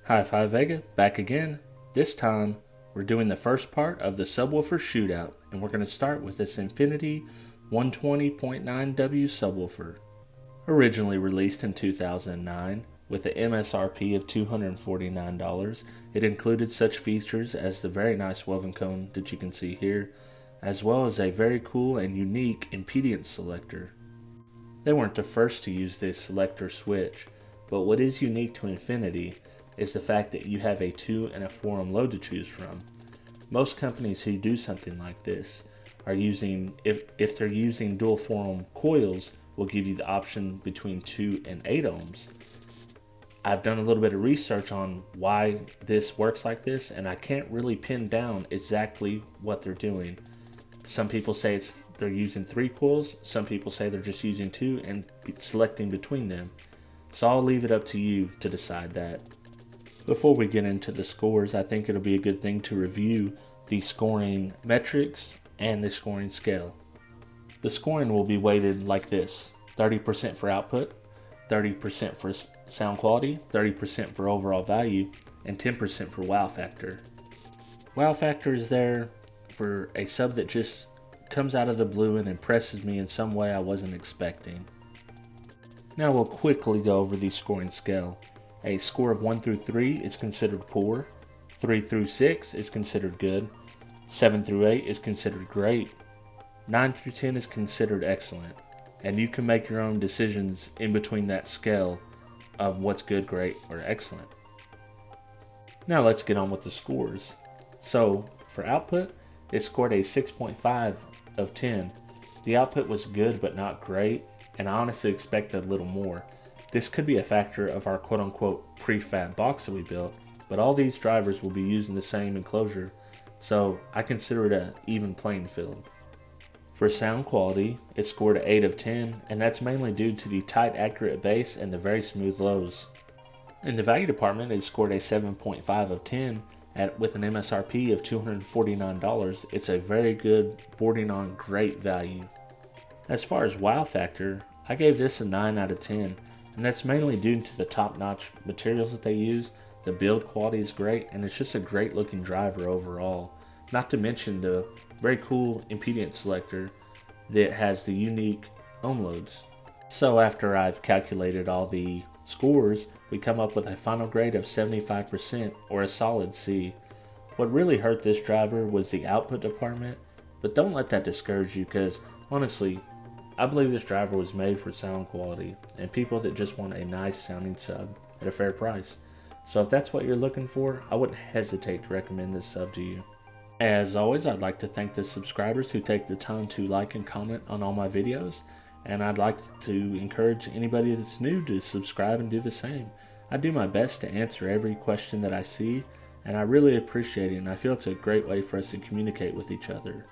Hi-Fi Vega, back again. This time, we're doing the first part of the subwoofer shootout, and we're going to start with this Smd DD-1 subwoofer. Originally released in 2009, with an MSRP of $249, it included such features as the very nice woven cone that you can see here, as well as a very cool and unique impedance selector. They weren't the first to use this selector switch, but what is unique to Infinity is the fact that you have a 2 and a 4 ohm load to choose from. Most companies who do something like this are using, if they're using dual 4 ohm coils, will give you the option between 2 and 8 ohms. I've done a little bit of research on why this works like this, and I can't really pin down exactly what they're doing. Some people say they're using 3 coils, some people say they're just using 2 and selecting between them. So I'll leave it up to you to decide that. Before we get into the scores, I think it'll be a good thing to review the scoring metrics and the scoring scale. The scoring will be weighted like this: 30% for output, 30% for sound quality, 30% for overall value, and 10% for wow factor. Wow factor is there for a sub that just comes out of the blue and impresses me in some way I wasn't expecting. Now we'll quickly go over the scoring scale. A score of 1 through 3 is considered poor, 3 through 6 is considered good, 7 through 8 is considered great, 9 through 10 is considered excellent, and you can make your own decisions in between that scale of what's good, great, or excellent. Now let's get on with the scores. So for output, it scored a 6.5 of 10. The output was good but not great, and I honestly expected a little more. This could be a factor of our quote-unquote prefab box that we built, but all these drivers will be using the same enclosure, so I consider it an even playing field. For sound quality, it scored an 8 of 10, and that's mainly due to the tight, accurate bass and the very smooth lows. In the value department, it scored a 7.5 of 10, with an MSRP of $249. It's a very good, bordering on great value. As far as wow factor, I gave this a 9 out of 10. And that's mainly due to the top-notch materials that they use. The build quality is great, and it's just a great looking driver overall. Not to mention the very cool impedance selector that has the unique ohm loads. So after I've calculated all the scores, we come up with a final grade of 75%, or a solid C. What really hurt this driver was the output department, but don't let that discourage you, because honestly, I believe this driver was made for sound quality and people that just want a nice sounding sub at a fair price. So if that's what you're looking for, I wouldn't hesitate to recommend this sub to you. As always, I'd like to thank the subscribers who take the time to like and comment on all my videos, and I'd like to encourage anybody that's new to subscribe and do the same. I do my best to answer every question that I see, and I really appreciate it, and I feel it's a great way for us to communicate with each other.